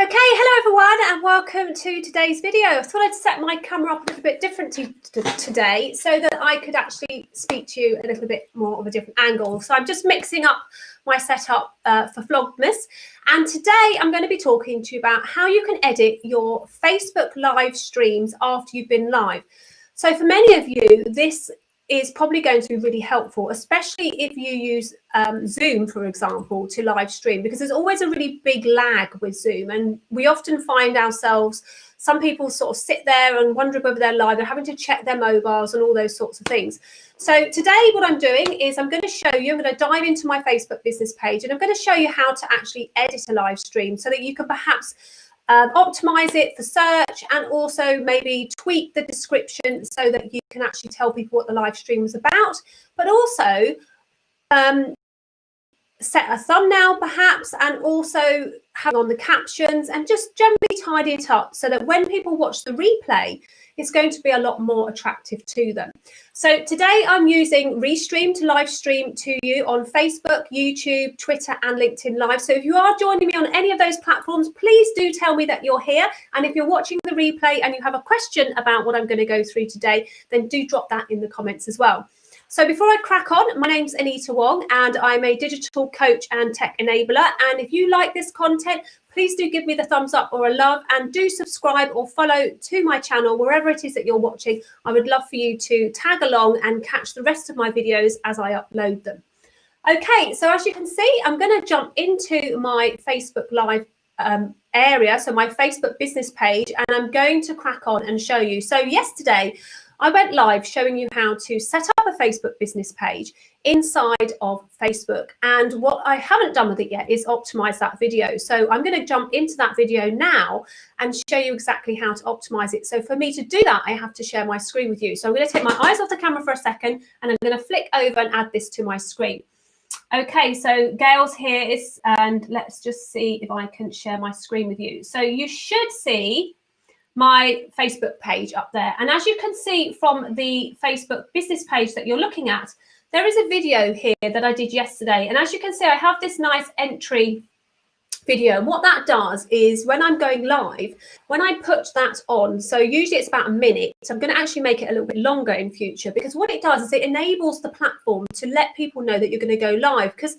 Okay, hello everyone and welcome to today's video. I thought I'd set my camera up a little bit differently today so that I could actually speak to you a little bit more of a different angle. So I'm just mixing up my setup for Vlogmas, and today I'm going to be talking to you about how you can edit your Facebook live streams after you've been live. So for many of you, this is probably going to be really helpful, especially if you use Zoom, for example, to live stream, because there's always a really big lag with Zoom. And we often find ourselves, some people sort of sit there and wondering whether they're live, they're having to check their mobiles and all those sorts of things. So today what I'm doing is I'm going to show you, I'm going to dive into my Facebook business page, and I'm going to show you how to actually edit a live stream so that you can perhaps optimize it for search, and also maybe tweak the description so that you can actually tell people what the live stream was about, but also set a thumbnail perhaps, and also have on the captions, and just generally tidy it up so that when people watch the replay, it's going to be a lot more attractive to them. So today I'm using Restream to live stream to you on Facebook, YouTube, Twitter and LinkedIn Live. So if you are joining me on any of those platforms, please do tell me that you're here. And if you're watching the replay and you have a question about what I'm going to go through today, then do drop that in the comments as well. So before I crack on, my name's Anita Wong and I'm a digital coach and tech enabler. And if you like this content, please do give me the thumbs up or a love, and do subscribe or follow to my channel wherever it is that you're watching. I would love for you to tag along and catch the rest of my videos as I upload them. Okay, so as you can see, I'm going to jump into my Facebook Live area, so my Facebook business page, and I'm going to crack on and show you. So yesterday, I went live showing you how to set up a Facebook business page inside of Facebook. And what I haven't done with it yet is optimize that video. So I'm going to jump into that video now and show you exactly how to optimize it. So for me to do that, I have to share my screen with you. So I'm going to take my eyes off the camera for a second, and I'm going to flick over and add this to my screen. Okay, so Gail's here, and let's just see if I can share my screen with you. So you should see my Facebook page up there. And as you can see from the Facebook business page that you're looking at, there is a video here that I did yesterday. And as you can see, I have this nice entry video. And what that does is when I'm going live, when I put that on, so usually it's about a minute, so I'm going to actually make it a little bit longer in future, because what it does is it enables the platform to let people know that you're going to go live. Because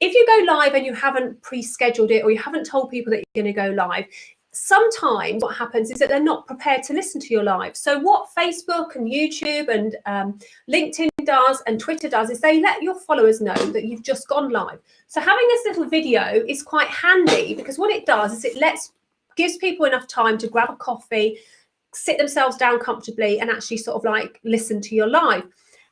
if you go live and you haven't pre-scheduled it, or you haven't told people that you're going to go live, sometimes what happens is that they're not prepared to listen to your live. So what Facebook and YouTube and LinkedIn does and Twitter does is they let your followers know that you've just gone live. So having this little video is quite handy, because what it does is it gives people enough time to grab a coffee, sit themselves down comfortably and actually sort of like listen to your live.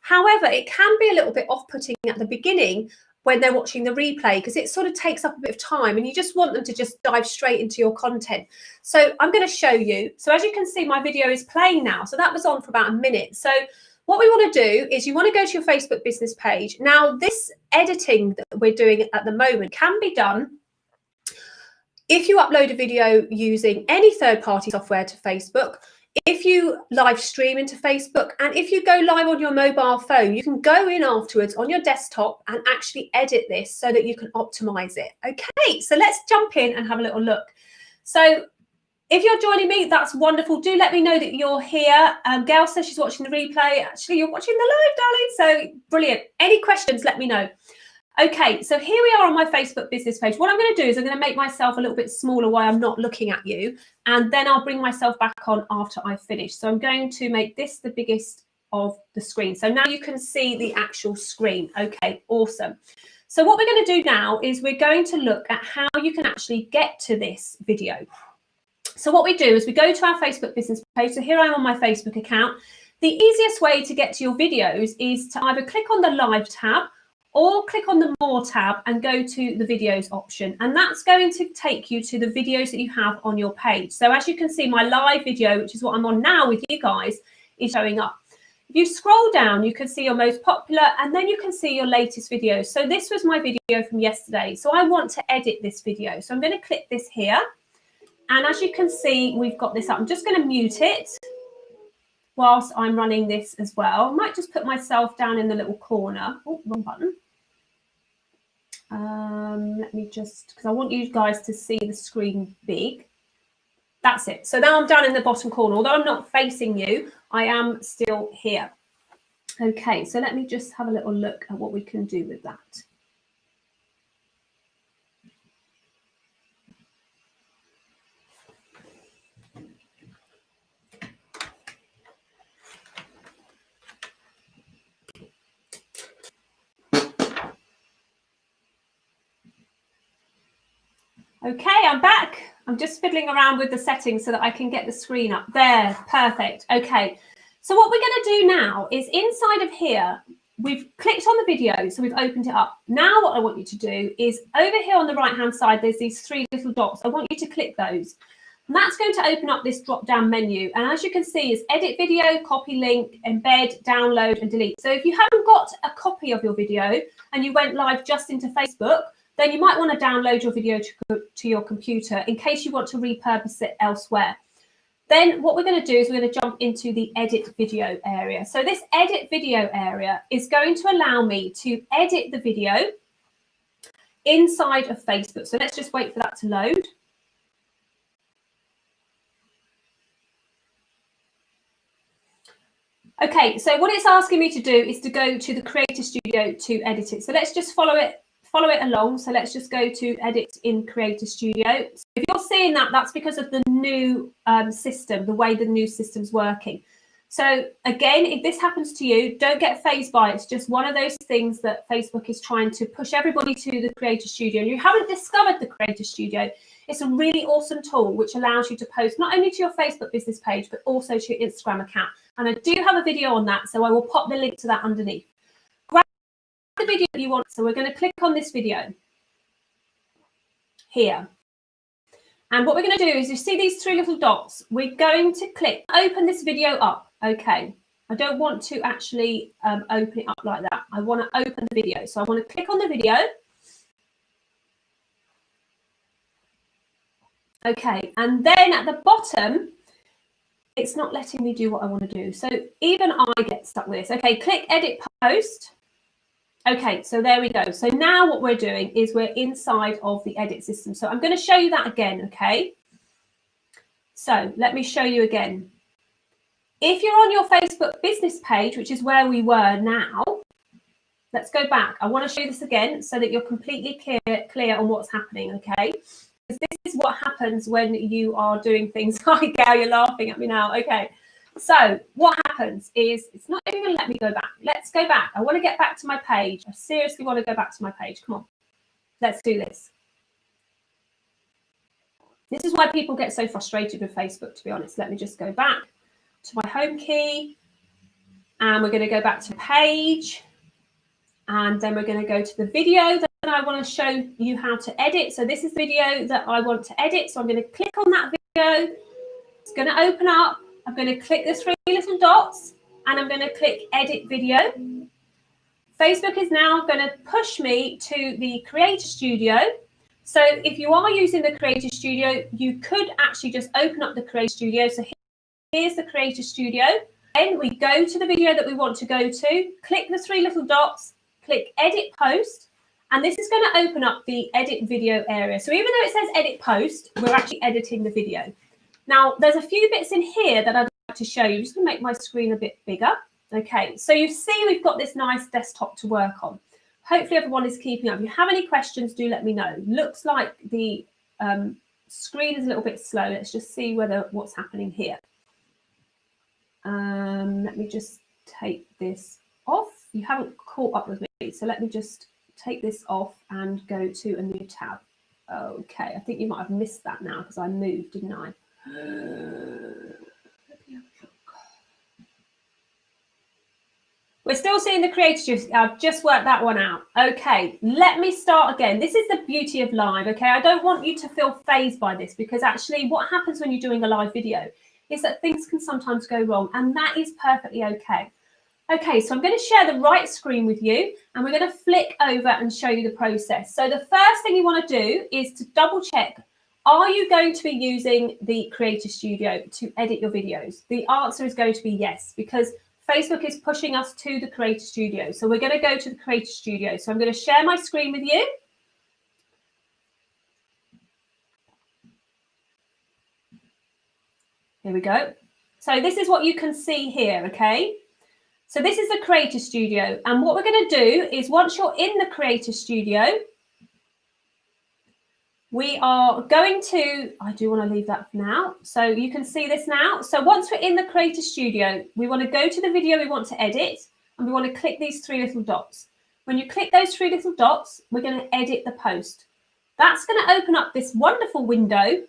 However, it can be a little bit off-putting at the beginning when they're watching the replay, because it sort of takes up a bit of time and you just want them to just dive straight into your content. So I'm going to show you. So as you can see, my video is playing now. So that was on for about a minute. So what we want to do is you want to go to your Facebook business page. Now, this editing that we're doing at the moment can be done if you upload a video using any third-party software to Facebook, if you live stream into Facebook, and if you go live on your mobile phone, you can go in afterwards on your desktop and actually edit this so that you can optimize it. Okay, so let's jump in and have a little look. So if you're joining me, that's wonderful. Do let me know that you're here. Gail says she's watching the replay. Actually, you're watching the live, darling. So brilliant. Any questions, let me know. Okay, so here we are on my Facebook business page. What I'm going to do is I'm going to make myself a little bit smaller while I'm not looking at you, and then I'll bring myself back on after I finish. So I'm going to make this the biggest of the screen. So now you can see the actual screen. Okay, awesome. So what we're going to do now is we're going to look at how you can actually get to this video. So what we do is we go to our Facebook business page. So here I am on my Facebook account. The easiest way to get to your videos is to either click on the live tab, or click on the More tab and go to the videos option. And that's going to take you to the videos that you have on your page. So as you can see, my live video, which is what I'm on now with you guys, is showing up. If you scroll down, you can see your most popular, and then you can see your latest videos. So this was my video from yesterday. So I want to edit this video. So I'm going to click this here. And as you can see, we've got this up. I'm just going to mute it whilst I'm running this as well. I might just put myself down in the little corner. Oh, wrong button. Let me just, because I want you guys to see the screen big. That's it. So now I'm down in the bottom corner. Although I'm not facing you, I am still here. Okay, so let me just have a little look at what we can do with that. Okay, I'm back. I'm just fiddling around with the settings so that I can get the screen up. There, perfect. Okay, so what we're going to do now is inside of here, we've clicked on the video, so we've opened it up. Now what I want you to do is over here on the right-hand side, there's these three little dots. I want you to click those. And that's going to open up this drop-down menu. And as you can see, it's edit video, copy link, embed, download, and delete. So if you haven't got a copy of your video and you went live just into Facebook, then you might want to download your video to your computer in case you want to repurpose it elsewhere. Then what we're going to do is we're going to jump into the edit video area. So this edit video area is going to allow me to edit the video inside of Facebook. So let's just wait for that to load. Okay, so what it's asking me to do is to go to the Creator Studio to edit it. So let's just follow it along. So let's just go to edit in Creator Studio. So if you're seeing that, that's because of the new system, the way the new system's working. So again, if this happens to you, don't get fazed by it. It's just one of those things that Facebook is trying to push everybody to the Creator Studio. You haven't discovered the Creator Studio. It's a really awesome tool which allows you to post not only to your Facebook business page, but also to your Instagram account. And I do have a video on that, so I will pop the link to that underneath. Grab the video that you want. So we're going to click on this video here. And what we're going to do is, you see these three little dots, we're going to click, open this video up. Okay, I don't want to actually open it up like that. I want to open the video. So I want to click on the video. Okay, and then at the bottom, it's not letting me do what I want to do. So even I get stuck with this. Okay, click edit post. Okay, so there we go. So now what we're doing is we're inside of the edit system. So I'm going to show you that again, okay? So let me show you again. If you're on your Facebook business page, which is where we were now, let's go back. I want to show you this again so that you're completely clear on what's happening, okay? Because this is what happens when you are doing things. Hi, Gail, you're laughing at me now. Okay. So what happens is it's not even going to let me go back. Let's go back. I want to get back to my page. I seriously want to go back to my page. Come on. Let's do this. This is why people get so frustrated with Facebook, to be honest. Let me just go back to my home key. And we're going to go back to page. And then we're going to go to the video that I want to show you how to edit. So this is the video that I want to edit. So I'm going to click on that video. It's going to open up. I'm going to click the three little dots and I'm going to click edit video. Facebook is now going to push me to the Creator Studio. So if you are using the Creator Studio, you could actually just open up the Creator Studio. So here's the Creator Studio. Then we go to the video that we want to go to, click the three little dots, click edit post, and this is going to open up the edit video area. So even though it says edit post, we're actually editing the video. Now, there's a few bits in here that I'd like to show you. I'm just going to make my screen a bit bigger. Okay, so you see we've got this nice desktop to work on. Hopefully everyone is keeping up. If you have any questions, do let me know. Looks like the screen is a little bit slow. Let's just see what's happening here. Let me just take this off. You haven't caught up with me, so let me just take this off and go to a new tab. Okay, I think you might have missed that now because I moved, didn't I? We're still seeing the Creator Studio. I've just worked that one out. Okay, let me start again. This is the beauty of live, okay? I don't want you to feel fazed by this because actually what happens when you're doing a live video is that things can sometimes go wrong, and that is perfectly okay. Okay, so I'm going to share the right screen with you and we're going to flick over and show you the process. So the first thing you want to do is to double check, are you going to be using the Creator Studio to edit your videos? The answer is going to be yes, because Facebook is pushing us to the Creator Studio. So we're going to go to the Creator Studio. So I'm going to share my screen with you. Here we go. So this is what you can see here, okay? So this is the Creator Studio. And what we're going to do is once you're in the Creator Studio, we are going to, I do want to leave that for now. So you can see this now. So once we're in the Creator Studio, we want to go to the video we want to edit, and we want to click these three little dots. When you click those three little dots, we're going to edit the post. That's going to open up this wonderful window,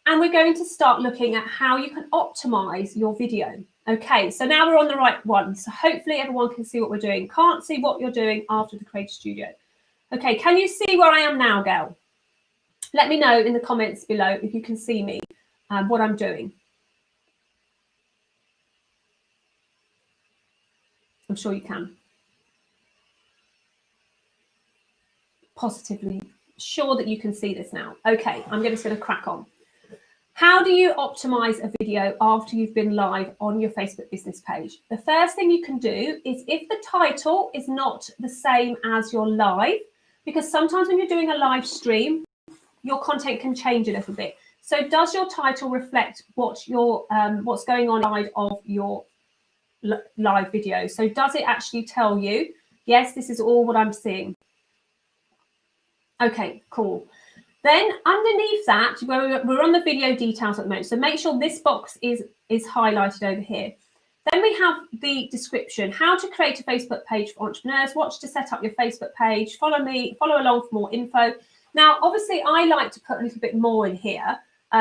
and we're going to start looking at how you can optimize your video. Okay, so now we're on the right one. So hopefully everyone can see what we're doing. Can't see what you're doing after the Creator Studio. Okay, can you see where I am now, Gail? Let me know in the comments below if you can see me, what I'm doing. I'm sure you can. Positively sure that you can see this now. Okay, I'm just going to crack on. How do you optimize a video after you've been live on your Facebook business page? The first thing you can do is if the title is not the same as your live, because sometimes when you're doing a live stream, your content can change a little bit. So does your title reflect what's going on inside of your live video? So does it actually tell you, yes, this is all what I'm seeing? Okay, cool. Then underneath that, we're on the video details at the moment. So make sure this box is highlighted over here. Then we have the description, how to create a Facebook page for entrepreneurs, watch to set up your Facebook page, follow along for more info. Now, obviously, I like to put a little bit more in here.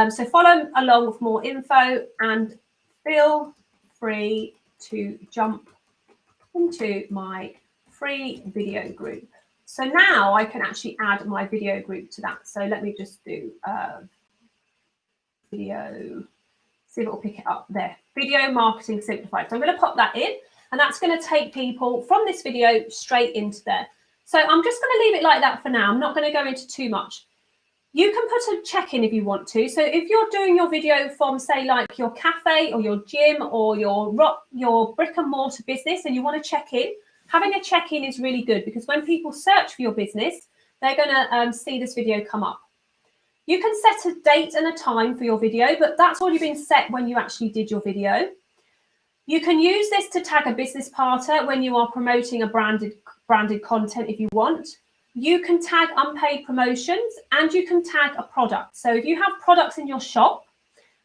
So follow along with more info and feel free to jump into my free video group. So now I can actually add my video group to that. So let me just do video, see if it will pick it up there. Video Marketing Simplified. So I'm going to pop that in, and that's going to take people from this video straight into there. So I'm just going to leave it like that for now. I'm not going to go into too much. You can put a check-in if you want to. So if you're doing your video from, say, like your cafe or your gym or your brick and mortar business and you want to check in, having a check-in is really good because when people search for your business, they're going to see this video come up. You can set a date and a time for your video, but that's already been set when you actually did your video. You can use this to tag a business partner when you are promoting a branded content if you want. You can tag unpaid promotions and you can tag a product. So if you have products in your shop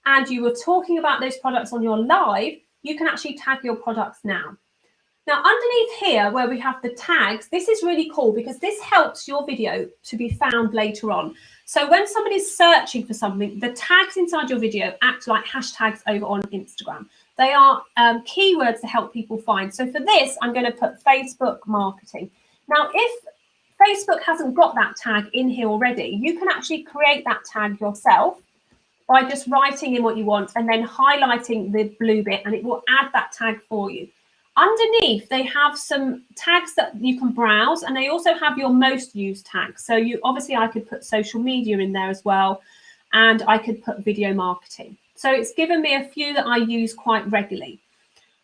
and you were talking about those products on your live, you can actually tag your products now. Now, underneath here where we have the tags, this is really cool because this helps your video to be found later on. So when somebody's searching for something, the tags inside your video act like hashtags over on Instagram. They are keywords to help people find. So for this, I'm going to put Facebook marketing. Now, if Facebook hasn't got that tag in here already, you can actually create that tag yourself by just writing in what you want and then highlighting the blue bit, and it will add that tag for you. Underneath, they have some tags that you can browse, and they also have your most used tags. So I could put social media in there as well, and I could put video marketing. So it's given me a few that I use quite regularly.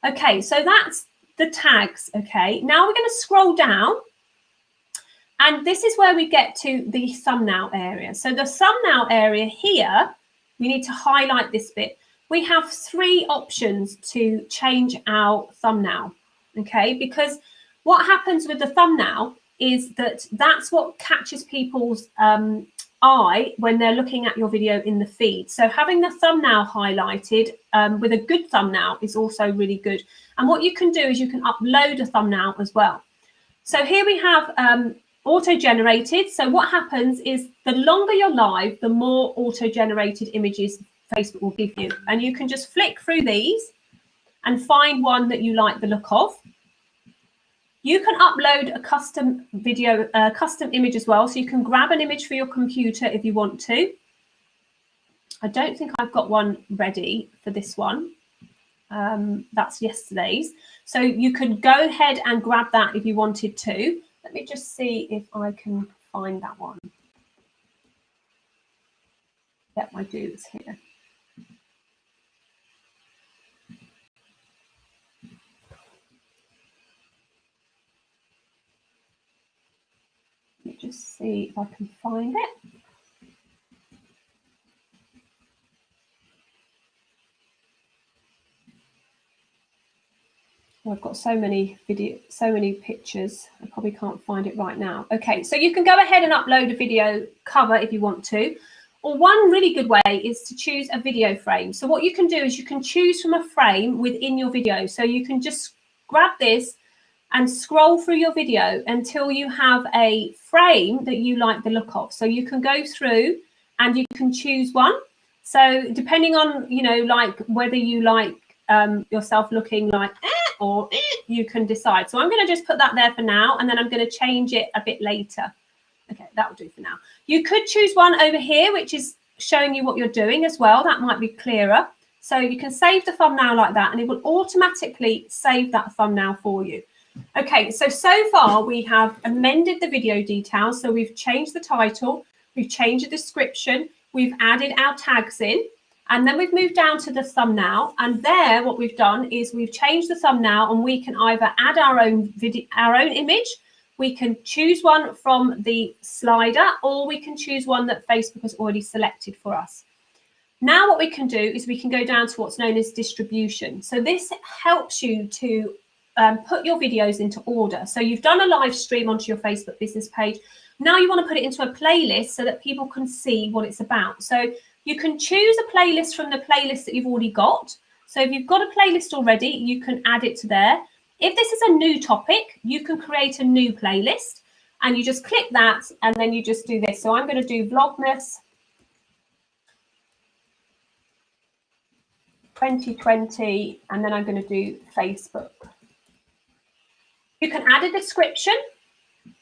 Okay, so that's the tags. Okay, now we're going to scroll down, and this is where we get to the thumbnail area. So the thumbnail area here, we need to highlight this bit. We have 3 options to change our thumbnail, okay? Because what happens with the thumbnail is that that's what catches people's eye when they're looking at your video in the feed. So having the thumbnail highlighted with a good thumbnail is also really good. And what you can do is you can upload a thumbnail as well. So here we have auto-generated. So what happens is the longer you're live, the more auto-generated images Facebook will give you, and you can just flick through these and find one that you like the look of. You can upload a custom video, custom image as well, so you can grab an image for your computer if you want to. I don't think I've got one ready for this one. That's yesterday's, so you could go ahead and grab that if you wanted to. Let me just see if I can find that one. Yep, I do. It's here. Let me just see if I can find it. I've got so many pictures. I probably can't find it right now. Okay, so you can go ahead and upload a video cover if you want to. Or one really good way is to choose a video frame. So what you can do is you can choose from a frame within your video. So you can just grab this and scroll through your video until you have a frame that you like the look of. So you can go through and you can choose one. So depending on, like whether you like yourself looking like or you can decide. So I'm going to just put that there for now, and then I'm going to change it a bit later. Okay, that will do for now. You could choose one over here, which is showing you what you're doing as well. That might be clearer. So you can save the thumbnail like that, and it will automatically save that thumbnail for you. Okay, so far we have amended the video details. So we've changed the title, we've changed the description, we've added our tags in, and then we've moved down to the thumbnail. And there, what we've done is we've changed the thumbnail, and we can either add our own image, we can choose one from the slider, or we can choose one that Facebook has already selected for us. Now what we can do is we can go down to what's known as distribution. So this helps you to put your videos into order. So you've done a live stream onto your Facebook business page. Now you want to put it into a playlist so that people can see what it's about. So you can choose a playlist from the playlist that you've already got. So if you've got a playlist already, you can add it to there. If this is a new topic, you can create a new playlist, and you just click that, and then you just do this. So I'm going to do Vlogmas 2020, and then I'm going to do Facebook. You can add a description,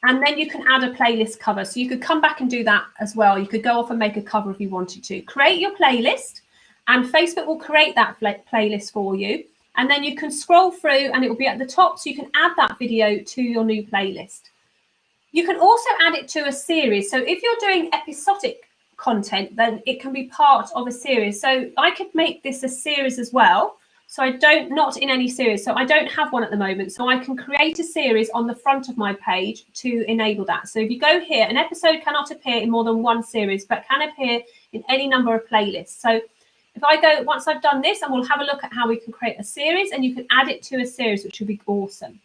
and then you can add a playlist cover. So you could come back and do that as well. You could go off and make a cover if you wanted to. Create your playlist, and Facebook will create that playlist for you. And then you can scroll through, and it will be at the top, so you can add that video to your new playlist. You can also add it to a series. So if you're doing episodic content, then it can be part of a series. So I could make this a series as well. So not in any series. So I don't have one at the moment. So I can create a series on the front of my page to enable that. So if you go here, an episode cannot appear in more than one series, but can appear in any number of playlists. So if I go, once I've done this, and we'll have a look at how we can create a series, and you can add it to a series, which would be awesome.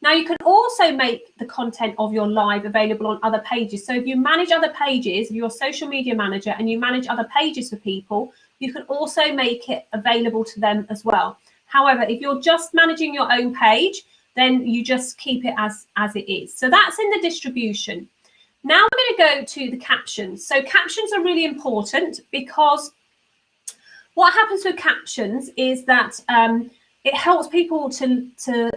Now, you can also make the content of your live available on other pages. So if you manage other pages, if you're a social media manager and you manage other pages for people, you can also make it available to them as well. However, if you're just managing your own page, then you just keep it as it is. So that's in the distribution. Now I'm going to go to the captions. So captions are really important, because what happens with captions is that it helps people to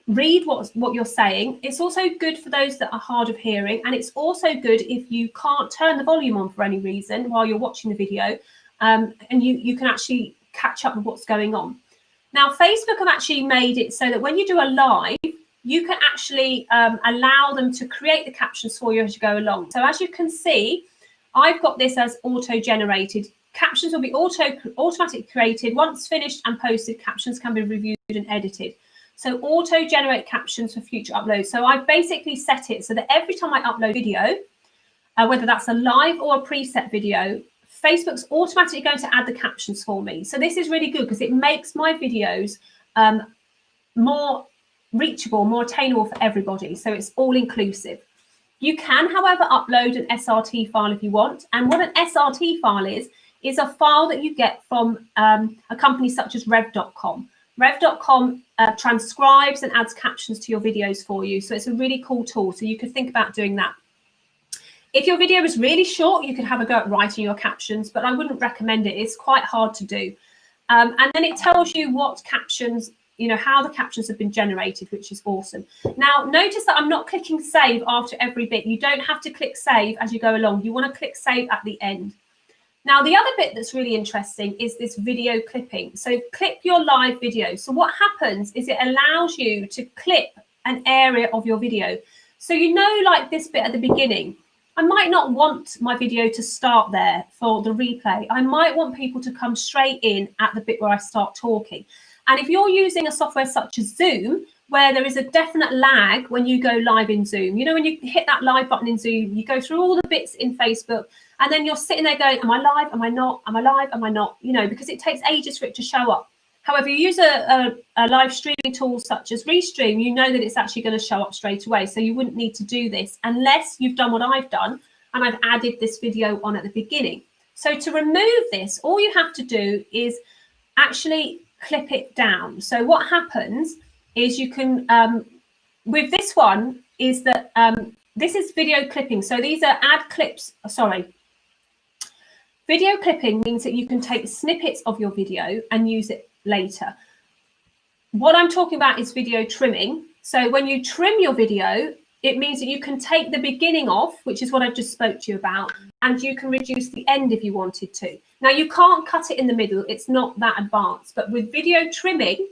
read what you're saying. It's also good for those that are hard of hearing, and it's also good if you can't turn the volume on for any reason while you're watching the video, and you can actually catch up with what's going on. Now, Facebook have actually made it so that when you do a live, you can actually allow them to create the captions for you as you go along. So as you can see, I've got this as auto-generated. Captions will be automatically created. Once finished and posted, captions can be reviewed and edited. So auto-generate captions for future uploads. So I've basically set it so that every time I upload video, whether that's a live or a preset video, Facebook's automatically going to add the captions for me. So this is really good because it makes my videos more reachable, more attainable for everybody. So it's all inclusive. You can, however, upload an SRT file if you want. And what an SRT file is a file that you get from a company such as Rev.com. Rev.com transcribes and adds captions to your videos for you. So it's a really cool tool. So you could think about doing that. If your video is really short, you could have a go at writing your captions, but I wouldn't recommend it. It's quite hard to do. And then it tells you what captions, how the captions have been generated, which is awesome. Now, notice that I'm not clicking save after every bit. You don't have to click save as you go along. You want to click save at the end. Now, the other bit that's really interesting is this video clipping. So clip your live video. So what happens is it allows you to clip an area of your video. So like this bit at the beginning, I might not want my video to start there for the replay. I might want people to come straight in at the bit where I start talking. And if you're using a software such as Zoom, where there is a definite lag when you go live in Zoom, when you hit that live button in Zoom, you go through all the bits in Facebook, and then you're sitting there going, am I live? Am I not? Am I live? Am I not? Because it takes ages for it to show up. However, you use a live streaming tool such as Restream, you know that it's actually going to show up straight away. So you wouldn't need to do this unless you've done what I've done and I've added this video on at the beginning. So to remove this, all you have to do is actually clip it down. So what happens is you can, with this one, is that this is video clipping. So these are ad clips, sorry. Video clipping means that you can take snippets of your video and use it later. What I'm talking about is video trimming. So when you trim your video, it means that you can take the beginning off, which is what I've just spoke to you about, and you can reduce the end if you wanted to. Now, you can't cut it in the middle. It's not that advanced. But with video trimming,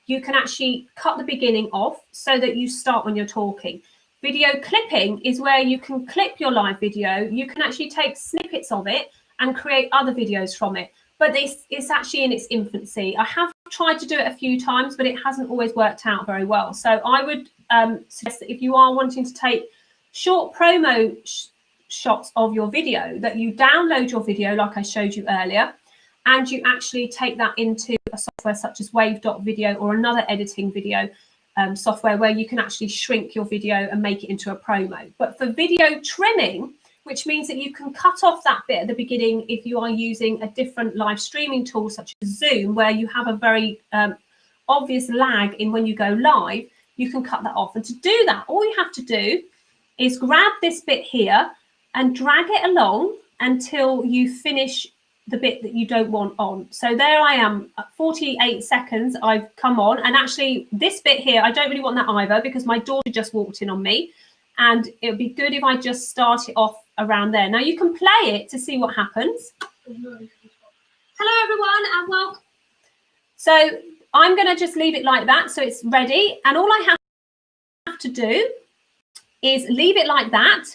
you can actually cut the beginning off so that you start when you're talking. Video clipping is where you can clip your live video. You can actually take snippets of it and create other videos from it. But it's actually in its infancy. I have tried to do it a few times, but it hasn't always worked out very well. So I would suggest that if you are wanting to take short promo shots of your video, that you download your video like I showed you earlier, and you actually take that into a software such as Wave.video or another editing video software where you can actually shrink your video and make it into a promo. But for video trimming, which means that you can cut off that bit at the beginning if you are using a different live streaming tool such as Zoom, where you have a very obvious lag in when you go live, you can cut that off. And to do that, all you have to do is grab this bit here and drag it along until you finish the bit that you don't want on. So there I am at 48 seconds. I've come on, and actually this bit here, I don't really want that either because my daughter just walked in on me, and it would be good if I just start it off around there. Now you can play it to see what happens. Hello everyone and welcome. So I'm going to just leave it like that so it's ready, and all I have to do is leave it like that,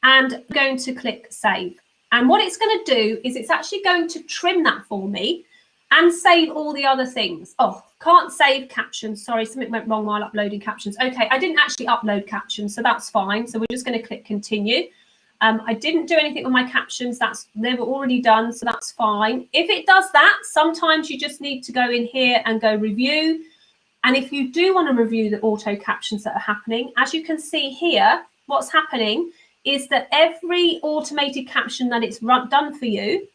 and I'm going to click save. And what it's going to do is it's actually going to trim that for me and save all the other things. Oh, can't save captions. Sorry, something went wrong while uploading captions. Okay, I didn't actually upload captions, so that's fine. So we're just going to click continue. I didn't do anything with my captions. They were already done, so that's fine. If it does that, sometimes you just need to go in here and go review. And if you do want to review the auto captions that are happening, as you can see here, what's happening is that every automated caption that it's done for you,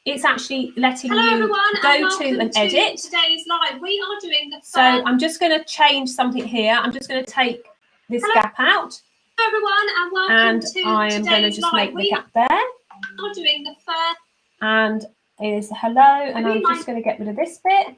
it's actually letting you go to and edit. Today's live. We are doing the so I'm just going to change something here. I'm just going to take this gap out. Hello everyone and welcome to I am going to just make the gap there. We're doing the first. And is hello, and I'm just going to get rid of this bit.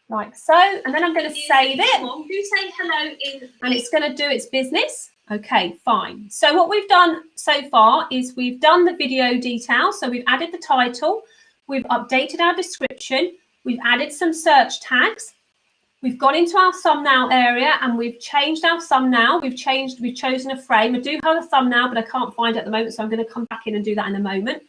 Like so, and then I'm going to save it. You say hello in, and it's going to do its business. Okay, fine. So what we've done so far is we've done the video details. So we've added the title, we've updated our description, we've added some search tags, we've gone into our thumbnail area and we've changed our thumbnail. We've chosen a frame. I do have a thumbnail, but I can't find it at the moment, so I'm going to come back in and do that in a moment.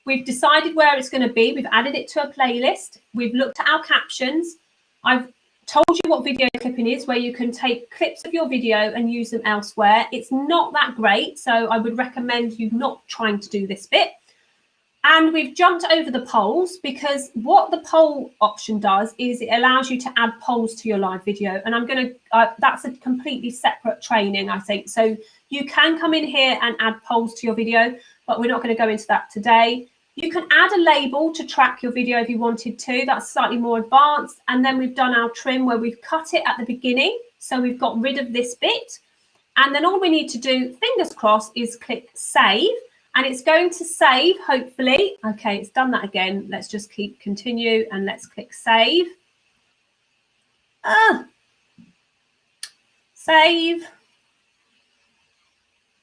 We've decided where it's going to be. We've added it to a playlist. We've looked at our captions. I've told you what video clipping is, where you can take clips of your video and use them elsewhere. It's not that great, so I would recommend you not trying to do this bit. And we've jumped over the polls, because what the poll option does is it allows you to add polls to your live video. And I'm going to, that's a completely separate training, I think. So you can come in here and add polls to your video, but we're not going to go into that today. You can add a label to track your video if you wanted to. That's slightly more advanced. And then we've done our trim where we've cut it at the beginning. So we've got rid of this bit. And then all we need to do, fingers crossed, is click save. And it's going to save, hopefully. Okay, it's done that again. Let's just keep continue and let's click save. Save.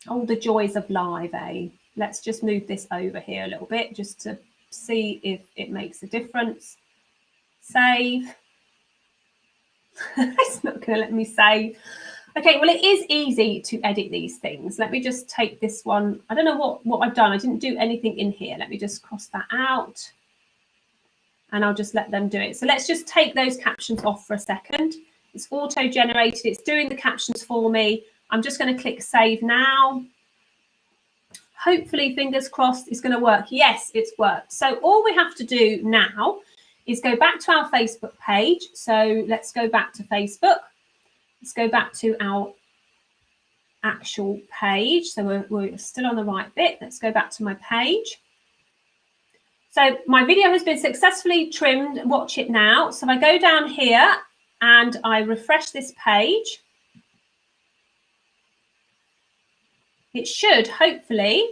Oh, the joys of live, eh? Let's just move this over here a little bit just to see if it makes a difference. Save. It's not going to let me save. Okay, well, it is easy to edit these things. Let me just take this one. I don't know what I've done. I didn't do anything in here. Let me just cross that out. And I'll just let them do it. So let's just take those captions off for a second. It's auto-generated. It's doing the captions for me. I'm just going to click save now. Hopefully, fingers crossed, it's going to work. Yes, it's worked. So all we have to do now is go back to our Facebook page. So let's go back to Facebook. Let's go back to our actual page. So we're still on the right bit. Let's go back to my page. So my video has been successfully trimmed. Watch it now. So I go down here and I refresh this page. It should hopefully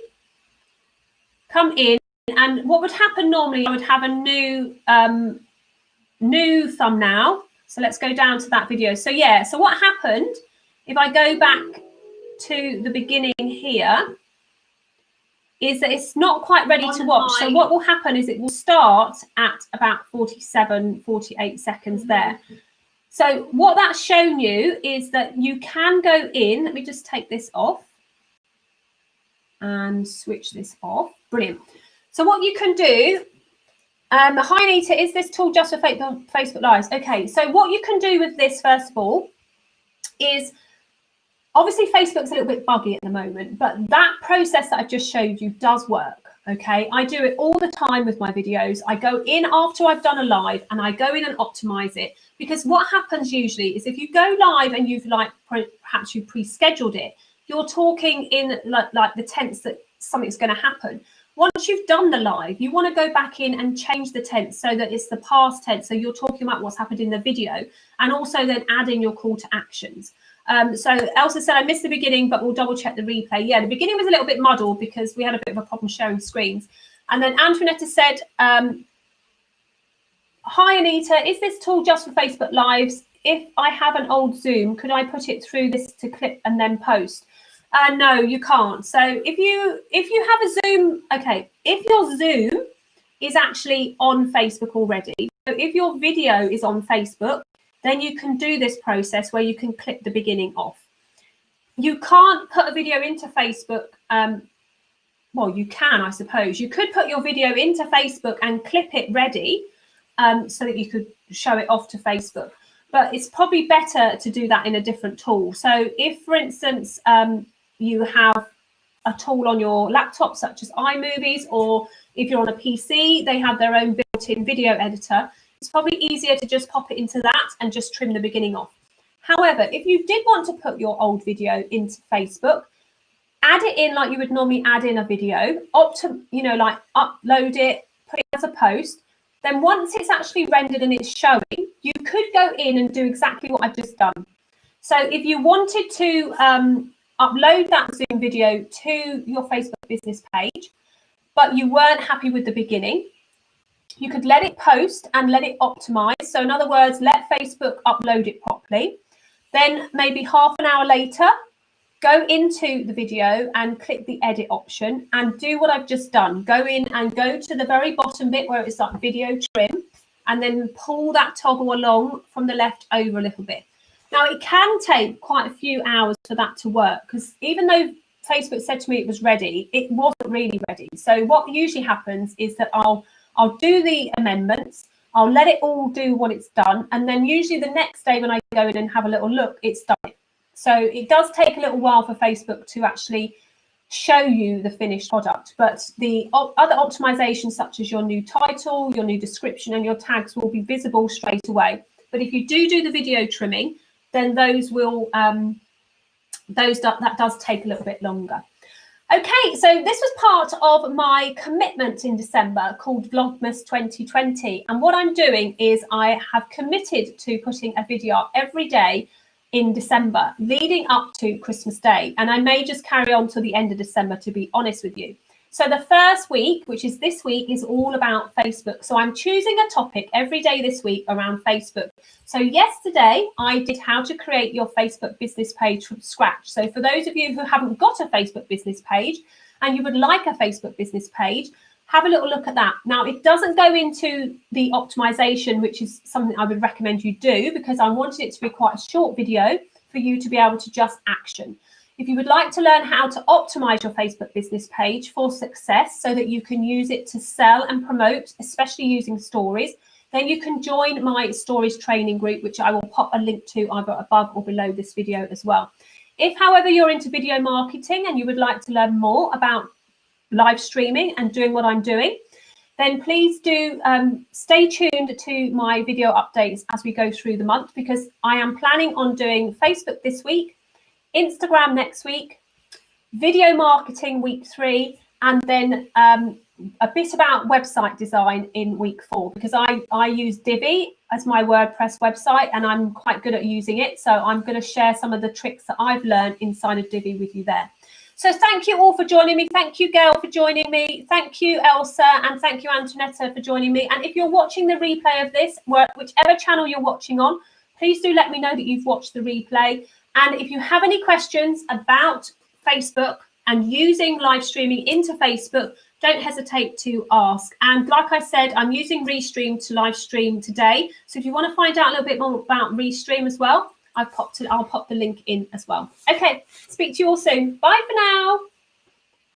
come in, and what would happen normally, I would have a new thumbnail. So let's go down to that video. So yeah, so what happened, if I go back to the beginning here, is that it's not quite ready to watch. So what will happen is it will start at about 47, 48 seconds there. So what that's shown you is that you can go in, let me just take this off and switch this off. Brilliant. So what you can do, hi Anita, is this tool just for Facebook Lives? Okay, so what you can do with this, first of all, is obviously Facebook's a little bit buggy at the moment, but that process that I've just showed you does work. Okay, I do it all the time with my videos. I go in after I've done a live and I go in and optimize it, because what happens usually is if you go live and you've perhaps you pre-scheduled it, you're talking in like the tense that something's going to happen. Once you've done the live, you want to go back in and change the tense so that it's the past tense. So you're talking about what's happened in the video, and also then add in your call to actions. So Elsa said, I missed the beginning, but we'll double check the replay. Yeah, the beginning was a little bit muddled because we had a bit of a problem sharing screens. And then Antoinetta said, hi Anita, is this tool just for Facebook Lives? If I have an old Zoom, could I put it through this to clip and then post? No, you can't. So if you have a Zoom, okay, if your Zoom is actually on Facebook already, so if your video is on Facebook, then you can do this process where you can clip the beginning off. You can't put a video into Facebook. Well, you can, I suppose. You could put your video into Facebook and clip it ready so that you could show it off to Facebook. But it's probably better to do that in a different tool. So if, for instance, you have a tool on your laptop such as iMovies, or if you're on a PC, they have their own built-in video editor. It's probably easier to just pop it into that and just trim the beginning off. However, if you did want to put your old video into Facebook, add it in like you would normally add in a video, like upload it, put it as a post. Then once it's actually rendered and it's showing, you could go in and do exactly what I've just done. So if you wanted to upload that Zoom video to your Facebook business page, but you weren't happy with the beginning, you could let it post and let it optimize. So in other words, let Facebook upload it properly. Then maybe half an hour later, go into the video and click the edit option and do what I've just done. Go in and go to the very bottom bit where it's like video trim, and then pull that toggle along from the left over a little bit. Now, it can take quite a few hours for that to work, because even though Facebook said to me it was ready, it wasn't really ready. So what usually happens is that I'll do the amendments, I'll let it all do what it's done, and then usually the next day when I go in and have a little look, it's done. So it does take a little while for Facebook to actually show you the finished product, but the other optimizations such as your new title, your new description, and your tags will be visible straight away. But if you do the video trimming, then those will that does take a little bit longer. Okay, so this was part of my commitment in December called Vlogmas 2020, and what I'm doing is I have committed to putting a video up every day in December leading up to Christmas Day, and I may just carry on till the end of December, to be honest with you. So the first week, which is this week, is all about Facebook. So I'm choosing a topic every day this week around Facebook. So yesterday I did how to create your Facebook business page from scratch. So for those of you who haven't got a Facebook business page and you would like a Facebook business page, have a little look at that. Now, it doesn't go into the optimization, which is something I would recommend you do, because I wanted it to be quite a short video for you to be able to just action. If you would like to learn how to optimize your Facebook business page for success so that you can use it to sell and promote, especially using stories, then you can join my stories training group, which I will pop a link to either above or below this video as well. If, however, you're into video marketing and you would like to learn more about live streaming and doing what I'm doing, then please do stay tuned to my video updates as we go through the month, because I am planning on doing Facebook this week, Instagram next week, video marketing week 3, and then a bit about website design in week 4, because I use Divi as my WordPress website and I'm quite good at using it. So I'm going to share some of the tricks that I've learned inside of Divi with you there. So thank you all for joining me. Thank you, Gail, for joining me. Thank you, Elsa, and thank you, Antonetta, for joining me. And if you're watching the replay of this, whichever channel you're watching on, please do let me know that you've watched the replay. And if you have any questions about Facebook and using live streaming into Facebook, don't hesitate to ask. And like I said, I'm using Restream to live stream today. So if you want to find out a little bit more about Restream as well, I'll pop the link in as well. Okay, speak to you all soon. Bye for now.